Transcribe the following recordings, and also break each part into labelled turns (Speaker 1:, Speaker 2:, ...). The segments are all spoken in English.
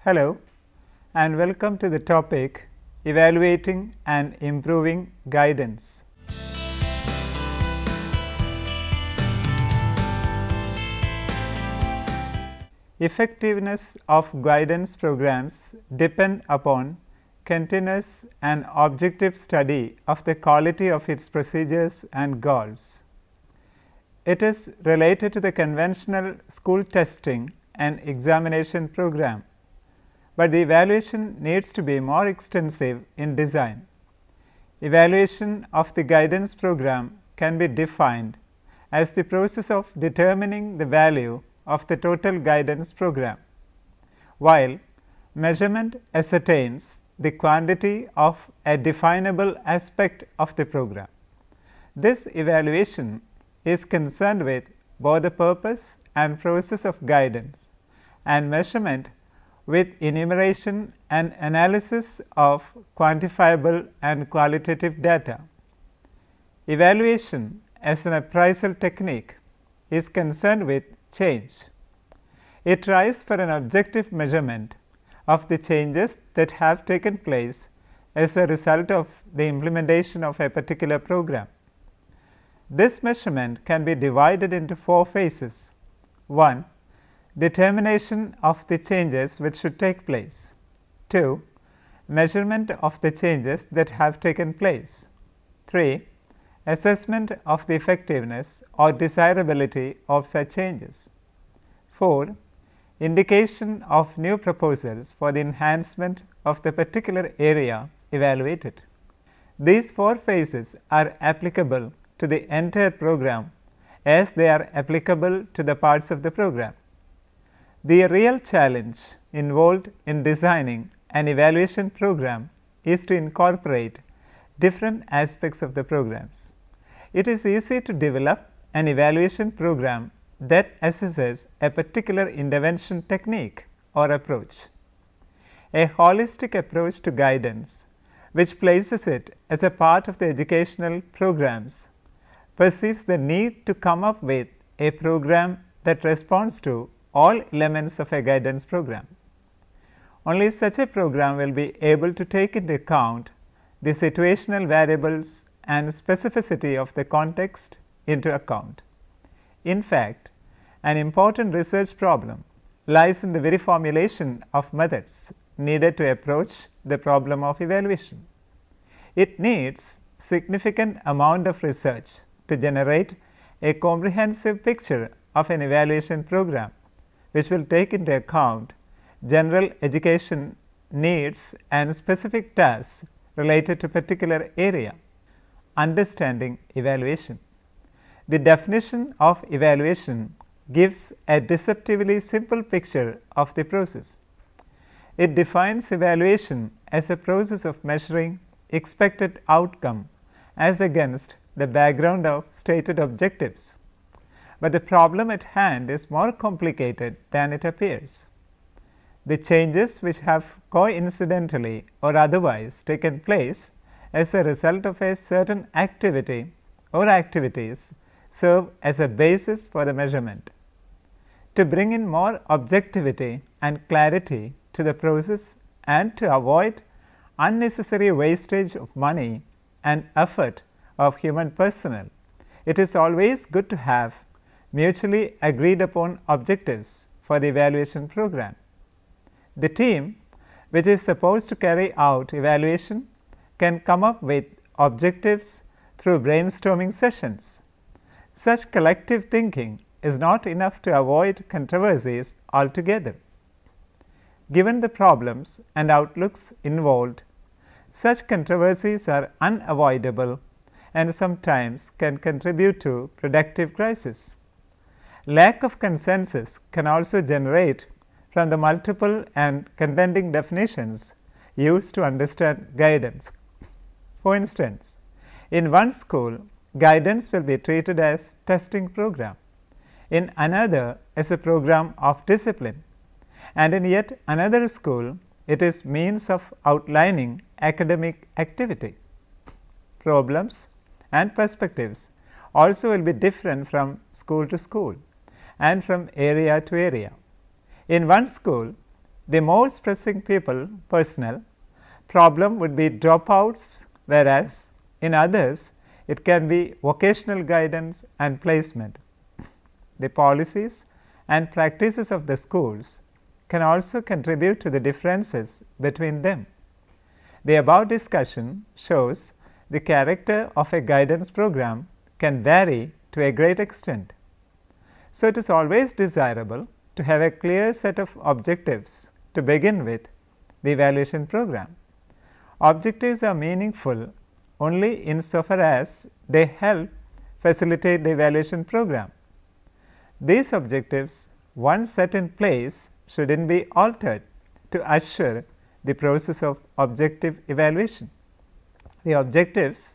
Speaker 1: Hello and welcome to the topic Evaluating and Improving Guidance. Effectiveness of guidance programs depend upon continuous and objective study of the quality of its procedures and goals. It is related to the conventional school testing and examination program, but the evaluation needs to be more extensive in design. Evaluation of the guidance program can be defined as the process of determining the value of the total guidance program, while measurement ascertains the quantity of a definable aspect of the program. This evaluation is concerned with both the purpose and process of guidance, and measurement with enumeration and analysis of quantifiable and qualitative data. Evaluation as an appraisal technique is concerned with change. It tries for an objective measurement of the changes that have taken place as a result of the implementation of a particular program. This measurement can be divided into 4 phases. 1. Determination of the changes which should take place. 2. Measurement of the changes that have taken place. 3. Assessment of the effectiveness or desirability of such changes. 4. Indication of new proposals for the enhancement of the particular area evaluated. These 4 phases are applicable to the entire program as they are applicable to the parts of the program. The real challenge involved in designing an evaluation program is to incorporate different aspects of the programs. It is easy to develop an evaluation program that assesses a particular intervention technique or approach. A holistic approach to guidance, which places it as a part of the educational programs, perceives the need to come up with a program that responds to all elements of a guidance program. Only such a program will be able to take into account the situational variables and specificity of the context into account. In fact, an important research problem lies in the very formulation of methods needed to approach the problem of evaluation. It needs significant amount of research to generate a comprehensive picture of an evaluation program, which will take into account general education needs and specific tasks related to particular area. Understanding evaluation. The definition of evaluation gives a deceptively simple picture of the process. It defines evaluation as a process of measuring expected outcome as against the background of stated objectives. But the problem at hand is more complicated than it appears. The changes which have coincidentally or otherwise taken place as a result of a certain activity or activities serve as a basis for the measurement. To bring in more objectivity and clarity to the process and to avoid unnecessary wastage of money and effort of human personnel, it is always good to have mutually agreed upon objectives for the evaluation program. The team which is supposed to carry out evaluation can come up with objectives through brainstorming sessions. Such collective thinking is not enough to avoid controversies altogether. Given the problems and outlooks involved, such controversies are unavoidable and sometimes can contribute to productive crisis. Lack of consensus can also generate from the multiple and contending definitions used to understand guidance. For instance, in one school, guidance will be treated as testing program, in another as a program of discipline, and in yet another school it is means of outlining academic activity. Problems and perspectives also will be different from school to school and from area to area. In one school, the most pressing personnel problem would be dropouts, whereas in others it can be vocational guidance and placement. The policies and practices of the schools can also contribute to the differences between them. The above discussion shows the character of a guidance program can vary to a great extent. So, it is always desirable to have a clear set of objectives to begin with the evaluation program. Objectives are meaningful only insofar as they help facilitate the evaluation program. These objectives, once set in place, shouldn't be altered to assure the process of objective evaluation. The objectives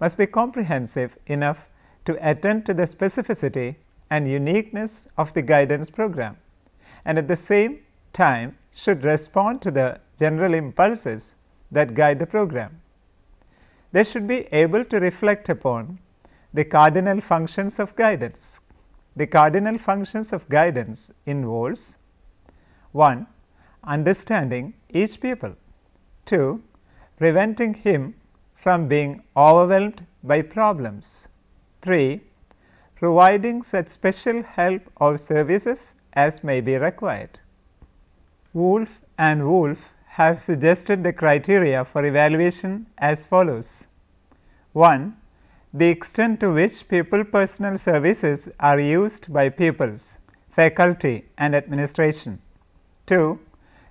Speaker 1: must be comprehensive enough to attend to the specificity and uniqueness of the guidance program, and at the same time should respond to the general impulses that guide the program. They should be able to reflect upon the cardinal functions of guidance. The cardinal functions of guidance involves 1. Understanding each pupil, 2. Preventing him from being overwhelmed by problems, 3. Providing such special help or services as may be required. Wolf and Wolf have suggested the criteria for evaluation as follows. 1. The extent to which pupil personal services are used by pupils, faculty and administration. 2.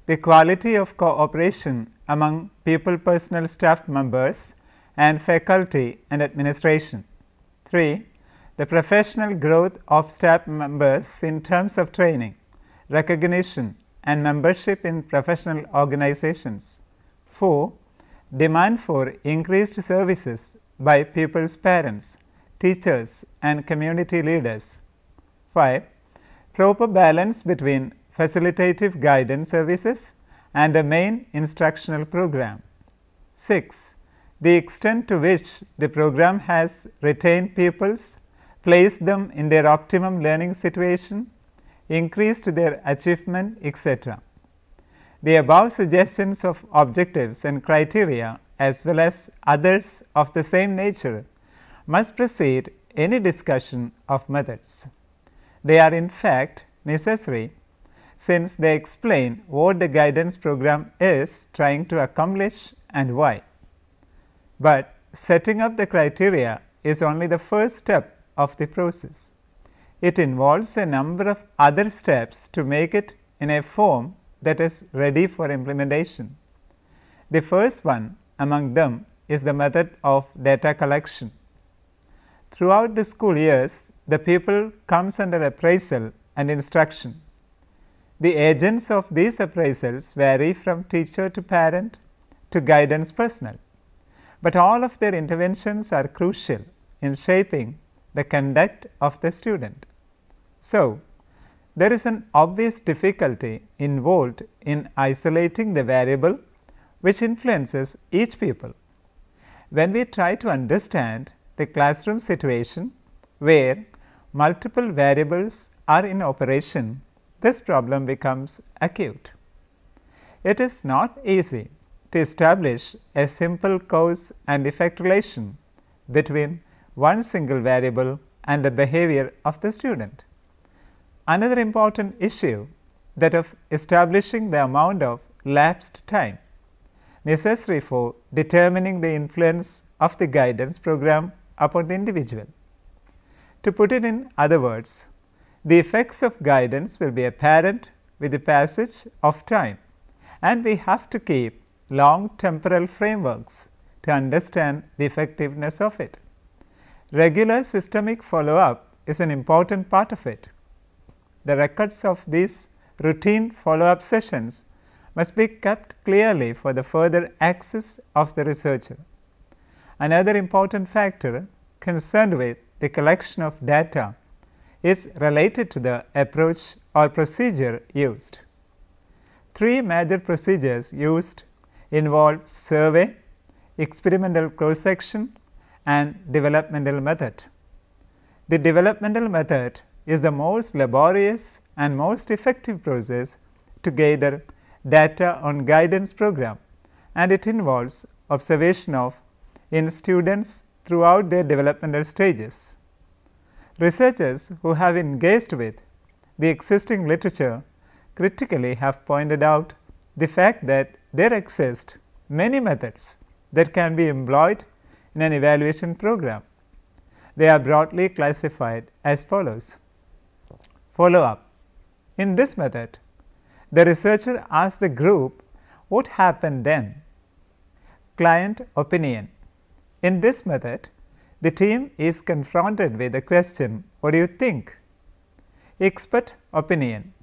Speaker 1: The quality of cooperation among pupil personal staff members and faculty and administration. 3. The professional growth of staff members in terms of training, recognition and membership in professional organizations. 4. Demand for increased services by pupils' parents, teachers and community leaders. 5. Proper balance between facilitative guidance services and the main instructional program. 6. The extent to which the program has retained pupils, placed them in their optimum learning situation, increased their achievement, etc. The above suggestions of objectives and criteria as well as others of the same nature must precede any discussion of methods. They are in fact necessary since they explain what the guidance program is trying to accomplish and why. But setting up the criteria is only the first step of the process. It involves a number of other steps to make it in a form that is ready for implementation. The first one among them is the method of data collection. Throughout the school years, the pupil comes under appraisal and instruction. The agents of these appraisals vary from teacher to parent to guidance personnel, but all of their interventions are crucial in shaping the conduct of the student. So, there is an obvious difficulty involved in isolating the variable which influences each pupil. When we try to understand the classroom situation where multiple variables are in operation, this problem becomes acute. It is not easy to establish a simple cause and effect relation between one single variable and the behavior of the student. Another important issue that of establishing the amount of lapsed time necessary for determining the influence of the guidance program upon the individual. To put it in other words, the effects of guidance will be apparent with the passage of time, and we have to keep long temporal frameworks to understand the effectiveness of it. Regular systemic follow-up is an important part of it. The records of these routine follow-up sessions must be kept clearly for the further access of the researcher. Another important factor concerned with the collection of data is related to the approach or procedure used. Three major procedures used involve survey, experimental cross-section and developmental method. The developmental method is the most laborious and most effective process to gather data on guidance program, and it involves observation of in students throughout their developmental stages. Researchers who have engaged with the existing literature critically have pointed out the fact that there exist many methods that can be employed in an evaluation program. They are broadly classified as follows. Follow-up. In this method, the researcher asks the group what happened then. Client opinion. In this method, the team is confronted with the question, what do you think? Expert opinion.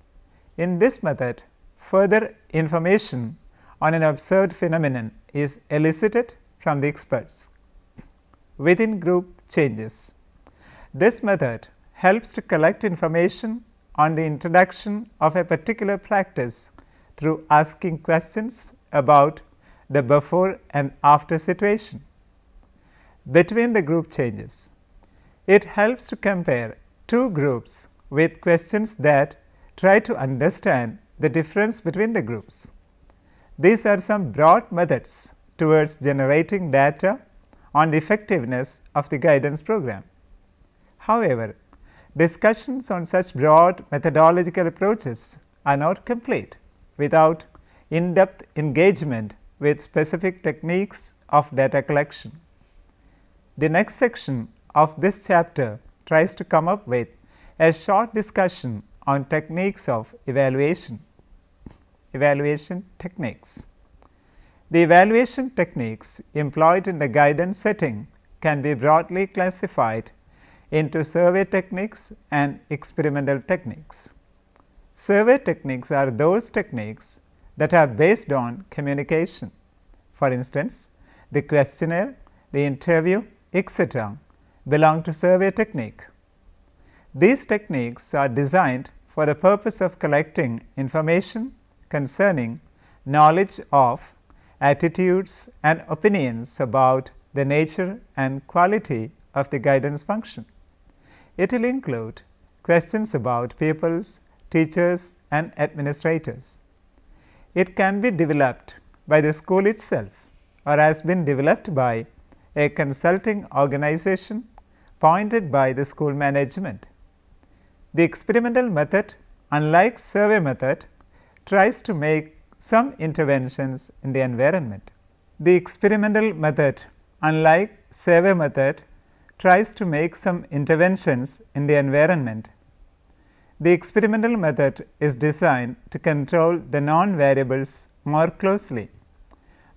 Speaker 1: In this method, further information on an observed phenomenon is elicited from the experts. Within group changes. This method helps to collect information on the introduction of a particular practice through asking questions about the before and after situation. Between the group changes. It helps to compare two groups with questions that try to understand the difference between the groups. These are some broad methods towards generating data on the effectiveness of the guidance program. However, discussions on such broad methodological approaches are not complete without in-depth engagement with specific techniques of data collection. The next section of this chapter tries to come up with a short discussion on techniques of evaluation. Evaluation techniques. The evaluation techniques employed in the guidance setting can be broadly classified into survey techniques and experimental techniques. Survey techniques are those techniques that are based on communication. For instance, the questionnaire, the interview, etc. belong to survey technique. These techniques are designed for the purpose of collecting information concerning knowledge of, attitudes and opinions about the nature and quality of the guidance function. It will include questions about pupils, teachers and administrators. It can be developed by the school itself or has been developed by a consulting organization appointed by the school management. The experimental method, unlike survey method, tries to make some interventions in the environment. The experimental method, unlike survey method, tries to make some interventions in the environment. The experimental method is designed to control the known variables more closely.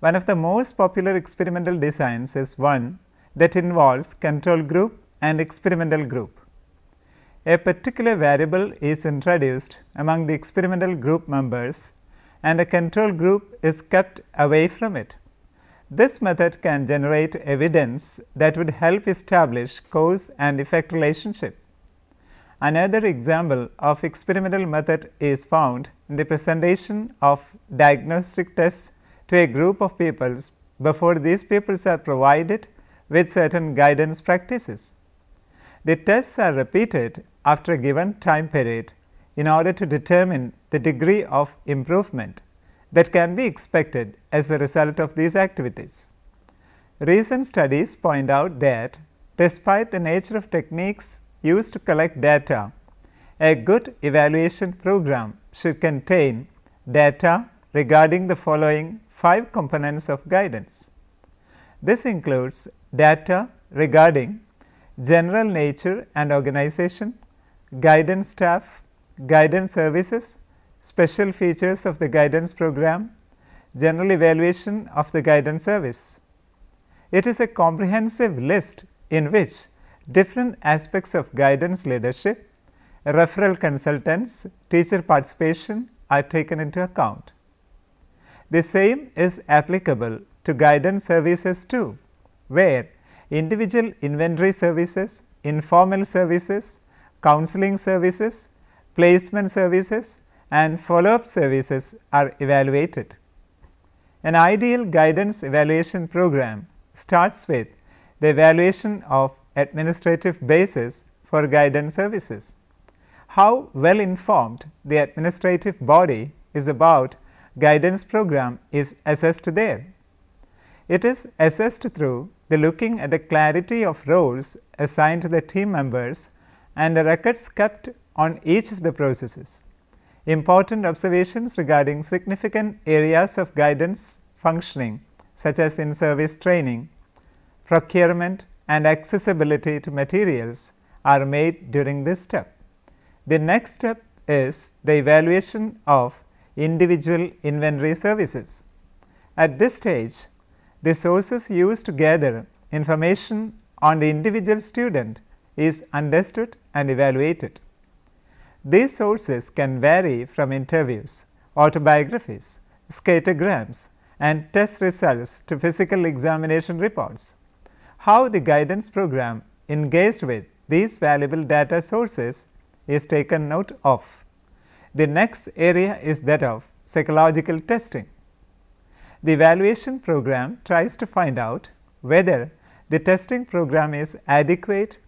Speaker 1: One of the most popular experimental designs is one that involves control group and experimental group. A particular variable is introduced among the experimental group members and a control group is kept away from it. This method can generate evidence that would help establish cause and effect relationship. Another example of experimental method is found in the presentation of diagnostic tests to a group of pupils before these pupils are provided with certain guidance practices. The tests are repeated after a given time period in order to determine the degree of improvement that can be expected as a result of these activities. Recent studies point out that despite the nature of techniques used to collect data, a good evaluation program should contain data regarding the following 5 components of guidance. This includes data regarding general nature and organization, guidance staff, guidance services, special features of the guidance program, general evaluation of the guidance service. It is a comprehensive list in which different aspects of guidance leadership, referral consultants, teacher participation are taken into account. The same is applicable to guidance services too, where individual inventory services, informal services, counseling services, placement services and follow-up services are evaluated. An ideal guidance evaluation program starts with the evaluation of administrative basis for guidance services. How well informed the administrative body is about guidance program is assessed there. It is assessed through the looking at the clarity of roles assigned to the team members and the records kept on each of the processes. Important observations regarding significant areas of guidance functioning, such as in-service training, procurement and accessibility to materials, are made during this step. The next step is the evaluation of individual inventory services. At this stage, the sources used to gather information on the individual student is understood and evaluated. These sources can vary from interviews, autobiographies, scattergrams and test results to physical examination reports. How the guidance program engaged with these valuable data sources is taken note of. The next area is that of psychological testing. The evaluation program tries to find out whether the testing program is adequate,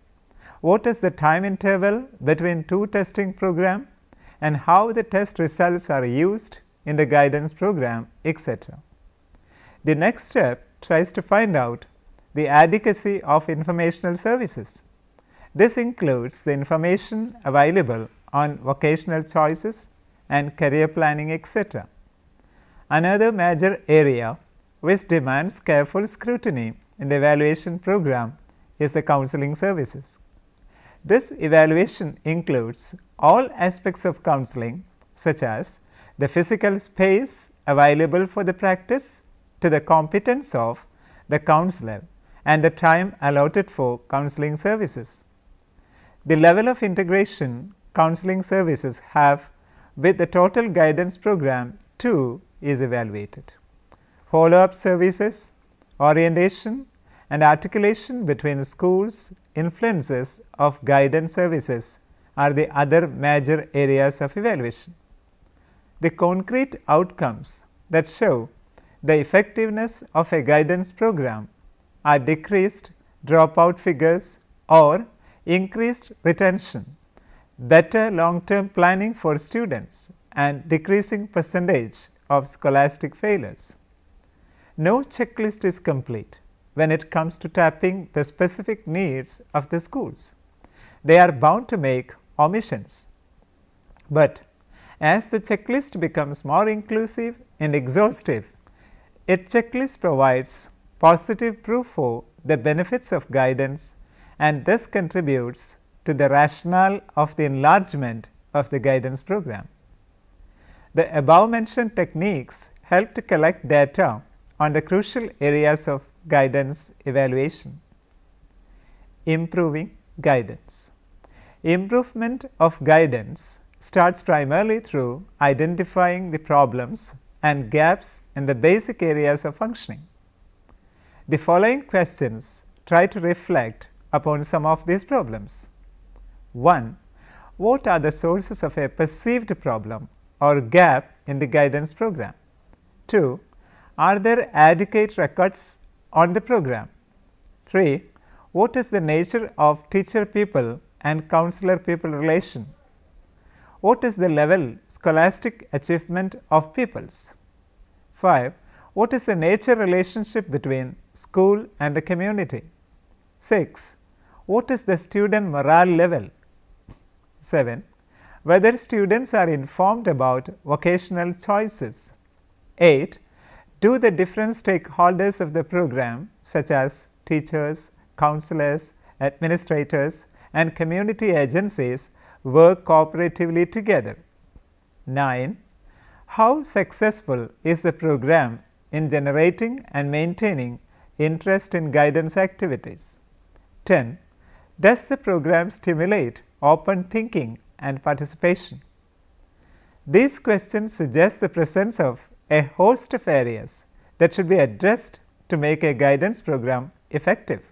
Speaker 1: what is the time interval between two testing programs, and how the test results are used in the guidance program, etc. The next step tries to find out the adequacy of informational services. This includes the information available on vocational choices and career planning, etc. Another major area which demands careful scrutiny in the evaluation program is the counseling services. This evaluation includes all aspects of counseling, such as the physical space available for the practice to the competence of the counselor and the time allotted for counseling services. The level of integration counseling services have with the total guidance program too is evaluated. Follow-up services, orientation and articulation between schools, influences of guidance services are the other major areas of evaluation. The concrete outcomes that show the effectiveness of a guidance program are decreased dropout figures or increased retention, better long-term planning for students and decreasing percentage of scholastic failures. No checklist is complete when it comes to tapping the specific needs of the schools. They are bound to make omissions. But as the checklist becomes more inclusive and exhaustive, a checklist provides positive proof for the benefits of guidance and thus contributes to the rationale of the enlargement of the guidance program. The above mentioned techniques help to collect data on the crucial areas of guidance evaluation. Improving guidance. Improvement of guidance starts primarily through identifying the problems and gaps in the basic areas of functioning. The following questions try to reflect upon some of these problems. 1. What are the sources of a perceived problem or gap in the guidance program? 2. Are there adequate records on the program? 3. What is the nature of teacher-pupil and counselor-pupil relation? What is the level scholastic achievement of pupils? 5. What is the nature relationship between school and the community? 6. What is the student morale level? 7. Whether students are informed about vocational choices. 8. Do the different stakeholders of the program, such as teachers, counselors, administrators and community agencies, work cooperatively together? 9. How successful is the program in generating and maintaining interest in guidance activities? 10. Does the program stimulate open thinking and participation? These questions suggest the presence of a host of areas that should be addressed to make a guidance program effective.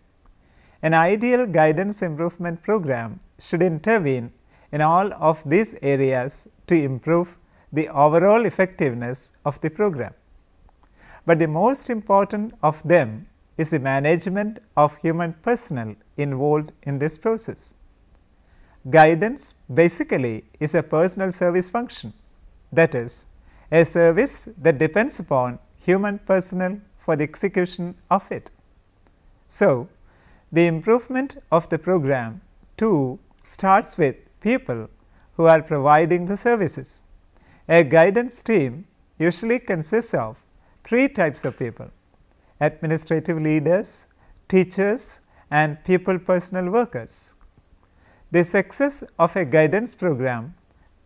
Speaker 1: An ideal guidance improvement program should intervene in all of these areas to improve the overall effectiveness of the program. But the most important of them is the management of human personnel involved in this process. Guidance basically is a personal service function, that is, a service that depends upon human personnel for the execution of it. So, the improvement of the program too starts with people who are providing the services. A guidance team usually consists of 3 types of people: administrative leaders, teachers, and people personnel workers. The success of a guidance program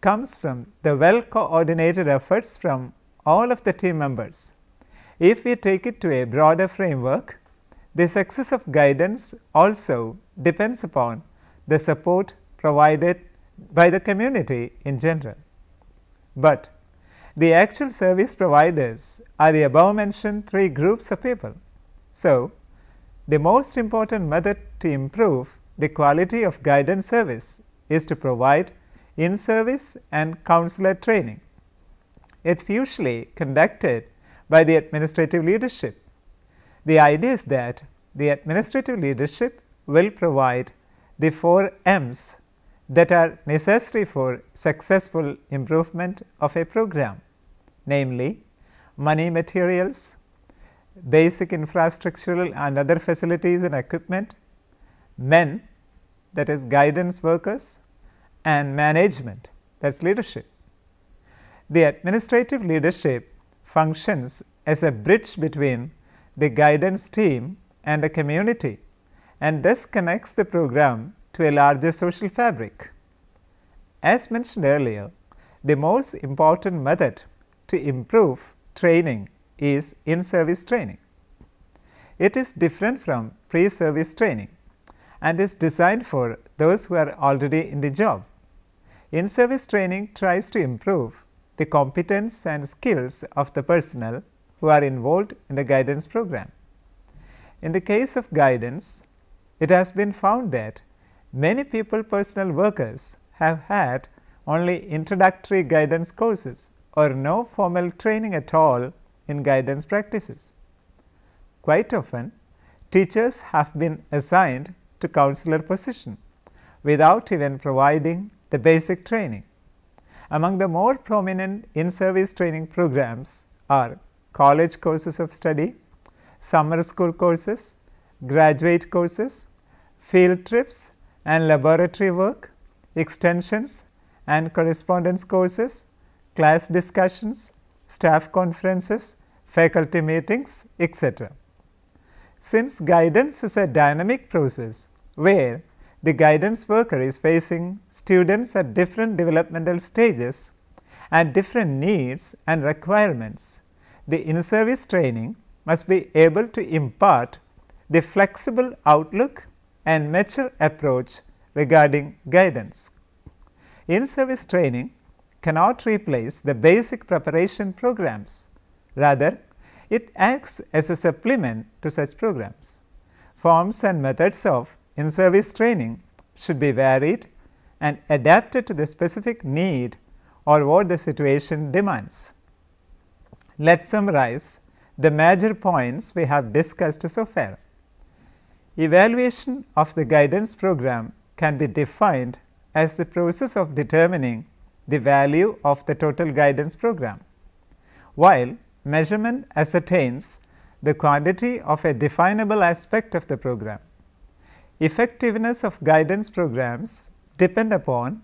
Speaker 1: comes from the well coordinated efforts from all of the team members. If we take it to a broader framework, the success of guidance also depends upon the support provided by the community in general. But the actual service providers are the above mentioned 3 groups of people. So, the most important method to improve the quality of guidance service is to provide in-service and counselor training. It is usually conducted by the administrative leadership. The idea is that the administrative leadership will provide the 4 M's that are necessary for successful improvement of a program, namely money, materials, basic infrastructural and other facilities and equipment, men, that is guidance workers, and management, that is leadership. The administrative leadership functions as a bridge between the guidance team and the community, and thus connects the program to a larger social fabric. As mentioned earlier, the most important method to improve training is in-service training. It is different from pre-service training and is designed for those who are already in the job. In-service training tries to improve the competence and skills of the personnel who are involved in the guidance program. In the case of guidance, it has been found that many people personnel workers have had only introductory guidance courses or no formal training at all in guidance practices. Quite often, teachers have been assigned to counselor position without even providing the basic training. Among the more prominent in-service training programs are college courses of study, summer school courses, graduate courses, field trips and laboratory work, extensions and correspondence courses, class discussions, staff conferences, faculty meetings, etc. Since guidance is a dynamic process where the guidance worker is facing students at different developmental stages and different needs and requirements, the in-service training must be able to impart the flexible outlook and mature approach regarding guidance. In-service training cannot replace the basic preparation programs. Rather, it acts as a supplement to such programs. Forms and methods of in-service training should be varied and adapted to the specific need or what the situation demands. Let us summarize the major points we have discussed so far. Evaluation of the guidance program can be defined as the process of determining the value of the total guidance program, while measurement ascertains the quantity of a definable aspect of the program. Effectiveness of guidance programs depend upon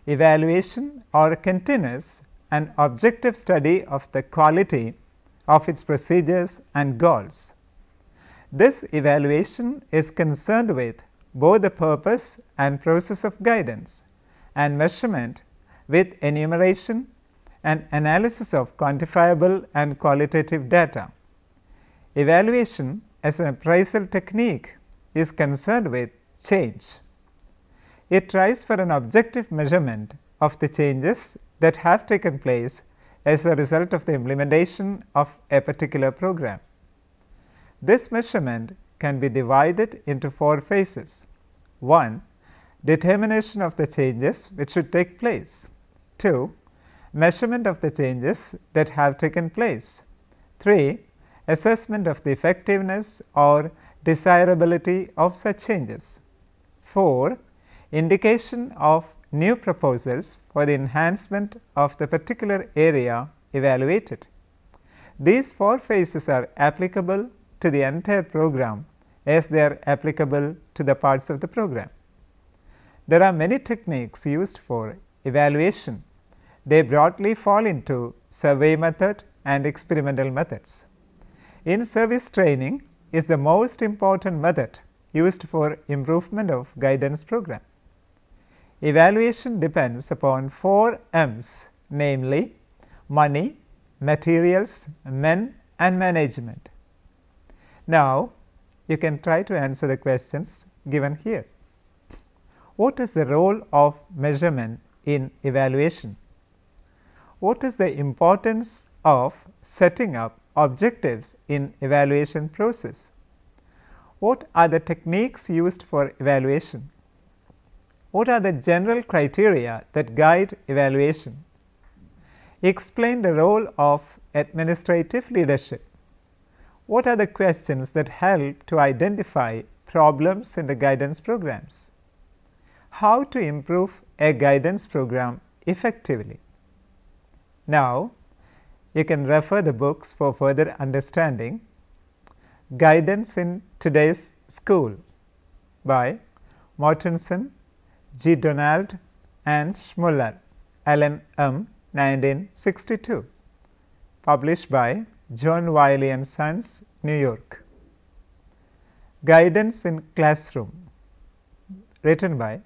Speaker 1: evaluation or continuous and objective study of the quality of its procedures and goals. This evaluation is concerned with both the purpose and process of guidance, and measurement with enumeration and analysis of quantifiable and qualitative data. Evaluation as an appraisal technique is concerned with change. It tries for an objective measurement of the changes that have taken place as a result of the implementation of a particular program. This measurement can be divided into 4 phases. 1. Determination of the changes which should take place. 2. Measurement of the changes that have taken place. 3. Assessment of the effectiveness or desirability of such changes. 4. Indication of new proposals for the enhancement of the particular area evaluated. These 4 phases are applicable to the entire program as they are applicable to the parts of the program. There are many techniques used for evaluation. They broadly fall into survey method and experimental methods. In-service training is the most important method used for improvement of guidance program. Evaluation depends upon 4 M's, namely money, materials, men and management. Now, you can try to answer the questions given here. What is the role of measurement in evaluation? What is the importance of setting up objectives in evaluation process? What are the techniques used for evaluation? What are the general criteria that guide evaluation? Explain the role of administrative leadership. What are the questions that help to identify problems in the guidance programs? How to improve a guidance program effectively? Now, you can refer the books for further understanding. Guidance in Today's School by Mortensen, G. Donald and Schmuller, Allen M. 1962, published by John Wiley and Sons, New York. Guidance in Classroom, written by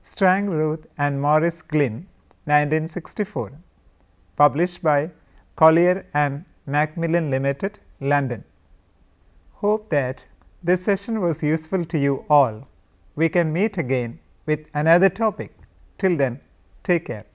Speaker 1: Strang Ruth and Morris Glynn, 1964, published by Collier and Macmillan Limited, London. Hope that this session was useful to you all. We can meet again with another topic. Till then, take care.